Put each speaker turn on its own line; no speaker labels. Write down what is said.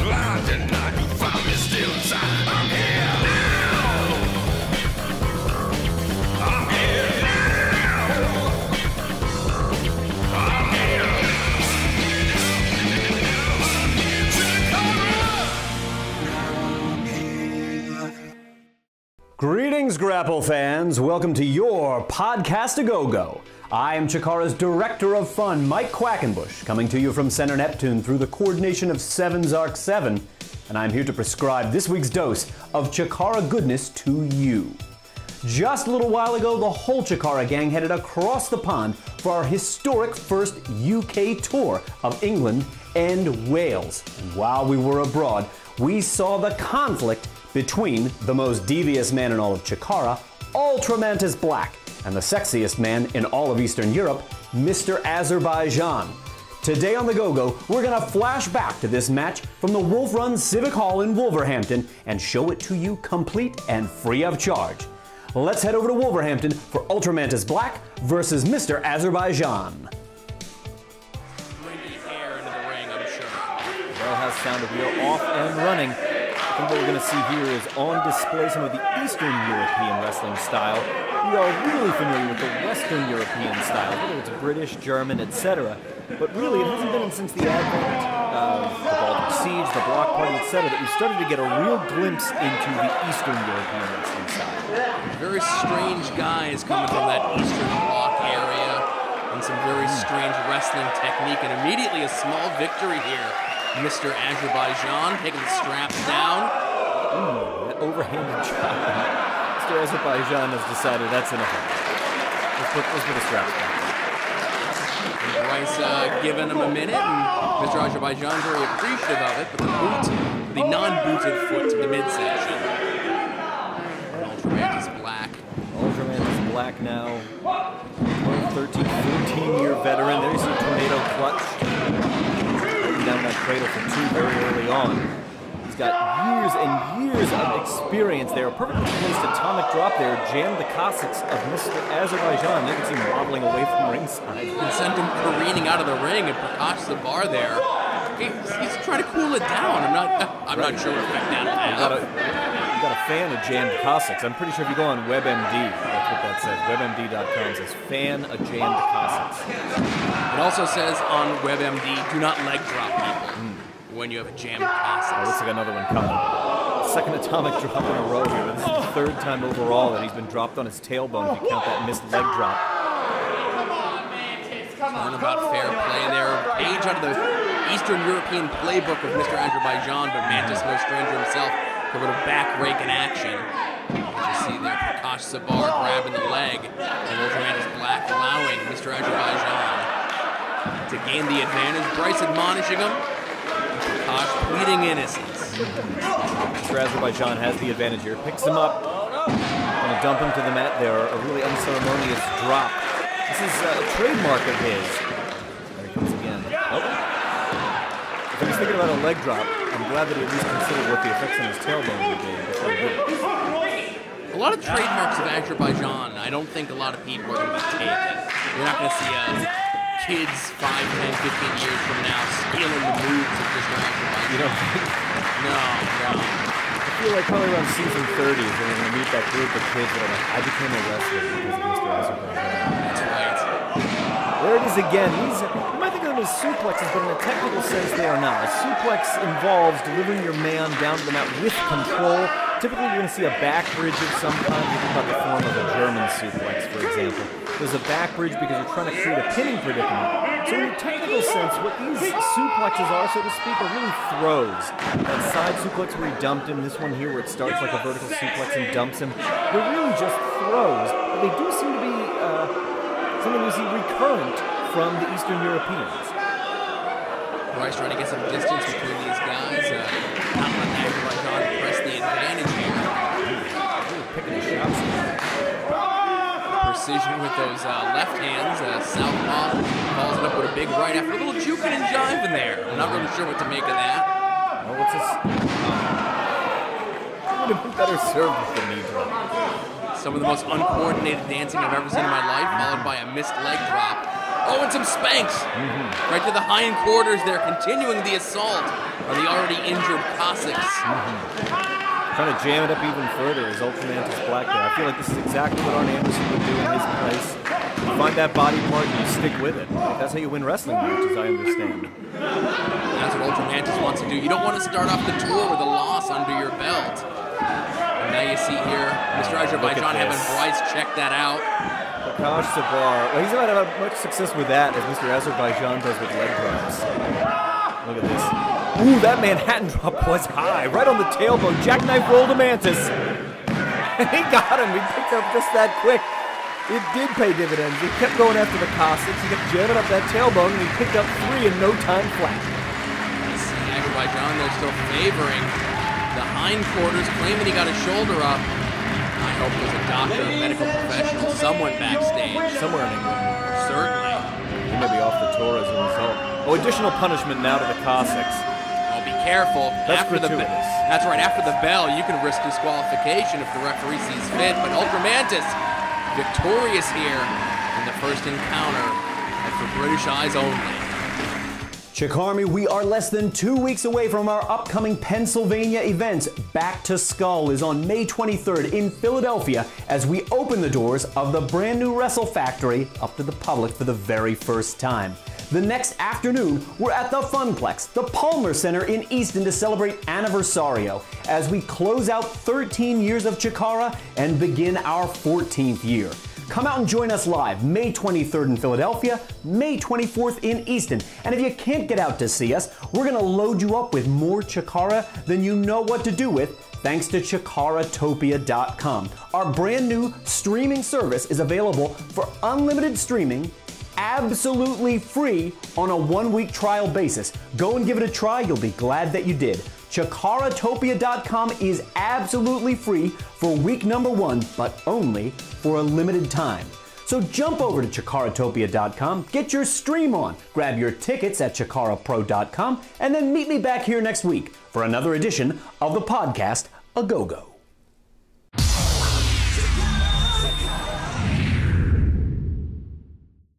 I deny you found me still inside. I'm here now. I'm here now. I'm here.
Greetings, Grapple fans. Welcome to your Podcast-A-Go-Go. I am Chikara's Director of Fun, Mike Quackenbush, coming to you from Center Neptune through the coordination of 7's Arc 7, and I'm here to prescribe this week's dose of Chikara goodness to you. Just a little while ago, the whole Chikara gang headed across the pond for our historic first UK tour of England and Wales. And while we were abroad, we saw the conflict between the most devious man in all of Chikara, UltraMantis Black, and the sexiest man in all of Eastern Europe, Mr. Azerbaijan. Today on the Go-Go, we're gonna flash back to this match from the Wolf Run Civic Hall in Wolverhampton and show it to you complete and free of charge. Let's head over to Wolverhampton for UltraMantis Black versus Mr. Azerbaijan.
Windy air into the ring, I'm sure.
Well, has sounded. We are off and running. I think what we're going to see here is on display some of the Eastern European wrestling style. We are really familiar with the Western European style, whether it's British, German, etc. But really, it hasn't been since the advent of the Baltic Siege, the Bloc Party, etc., that we've started to get a real glimpse into the Eastern European wrestling style.
Very strange guys coming from that Eastern Bloc area, and some very strange wrestling technique, and immediately a small victory here. Mr. Azerbaijan taking the straps down.
Ooh, that overhanded job. Mr. Azerbaijan has decided that's enough. Let's put the straps back.
And Bryce giving him a minute, and Mr. Azerbaijan's very appreciative of it, but the boot, the non-booted foot to the midsection. UltraMantis Black.
UltraMantis Black now, 13, 14-year veteran. There's a tornado clutch. Down that cradle for two very early on. He's got years and years of experience there. Perfectly placed atomic drop there. Jammed the Cossacks of Mr. Azerbaijan. You can see him wobbling away from ringside.
And sent him careening out of the ring, and Prakash the bar there. He's trying to cool it down. I'm not sure what effect that'll have.
You got a fan of jammed Cossacks. I'm pretty sure if you go on WebMD, that's what that says. WebMD.com says fan of jammed Cossacks.
It also says on WebMD, do not leg drop people when you have a jammed Cossack.
Oh, looks like another one coming. Second atomic drop in a row here. This is the third time overall that he's been dropped on his tailbone if you count that missed leg drop.
Talking about fair play there. Page out of the Eastern European playbook of Mr. Azerbaijan, but Mantis, no stranger himself, a little back rake in action. You see there, Prakash Sabar grabbing the leg, and UltraMantis Black allowing Mr. Azerbaijan to gain the advantage. Bryce admonishing him, and Prakash pleading innocence.
Mr. Azerbaijan has the advantage here. Picks him up, gonna dump him to the mat there. A really unceremonious drop. This is a trademark of his. There he comes again. Nope. If I was thinking about a leg drop, I'm glad that he at least considered what the effects on his tailbone would be before he did it.
A lot of trademarks of Azerbaijan, I don't think a lot of people are going to be taken. You're not going to see kids 5, 10, 15 years from now stealing the moves of Mr. Azerbaijan.
You don't think?
No.
I feel like probably around season 30 is when we're going to meet that group of kids that are like, I became a wrestler because of Mr. Azerbaijan.
That's right.
There it is again. You might think of them as suplexes, but in a technical sense they are not. A suplex involves delivering your man down to the mat with control. Typically you're going to see a back bridge of some kind. You think about the form of a German suplex, for example. There's a back bridge because you're trying to create a pinning predicament. So in a technical sense, what these suplexes are, so to speak, are really throws. That side suplex where he dumped him, this one here where it starts like a vertical suplex and dumps him, they're really just throws, but they do seem to be something you see recurrent from the Eastern Europeans.
Bryce trying to get some distance between these guys. Not letting Azerbaijan press the advantage here.
Really picking the shots.
Precision with those left hands. Southpaw follows it up with a big right after a little juking and jiving there. I'm not really sure what to make of that.
Oh, what's this? Would have been better served with the knee drop.
Some of the most uncoordinated dancing I've ever seen in my life, followed by a missed leg drop. Oh, and some spanks. Right to the hindquarters there, continuing the assault on the already injured Cossacks.
Trying to jam it up even further is UltraMantis Black there. I feel like this is exactly what Arn Anderson would do in his place. You find that body part and you stick with it. That's how you win wrestling matches, I understand.
That's what UltraMantis wants to do. You don't want to start off the tour with a loss under your belt. And now you see here Mr. Azerbaijan having Bryce check that out.
Prakash Sabar. Well, he's not had much success with that as Mr. Azerbaijan does with leg drops. Look at this. Ooh, that Manhattan drop was high. Right on the tailbone. Jackknife rolled a Mantis. He got him. He picked up just that quick. It did pay dividends. He kept going after the Cossacks. He kept jamming up that tailbone, and he picked up 3 in no time flat.
You see Azerbaijan, they're still favoring the hindquarters, claiming he got his shoulder up. I hope there's a doctor, a medical professional, someone backstage.
Somewhere in England.
Certainly.
He may be off the tour as a result. Oh, additional punishment now to the Cossacks.
Oh, be careful.
That's gratuitous.
That's right. After the bell, you can risk disqualification if the referee sees fit. But UltraMantis victorious here in the first encounter, and for British eyes only.
Chikarmy, we are less than 2 weeks away from our upcoming Pennsylvania events. Back to Skull is on May 23rd in Philadelphia as we open the doors of the brand new Wrestle Factory up to the public for the very first time. The next afternoon, we're at the Funplex, the Palmer Center in Easton to celebrate Anniversario as we close out 13 years of Chikara and begin our 14th year. Come out and join us live May 23rd in Philadelphia, May 24th in Easton. And if you can't get out to see us, we're going to load you up with more Chikara than you know what to do with thanks to CHIKARAtopia.com. Our brand new streaming service is available for unlimited streaming, absolutely free on a 1-week trial basis. Go and give it a try. You'll be glad that you did. CHIKARAtopia.com is absolutely free for week number 1, but only for a limited time. So jump over to CHIKARAtopia.com, get your stream on, grab your tickets at CHIKARApro.com, and then meet me back here next week for another edition of the podcast A-Go-Go.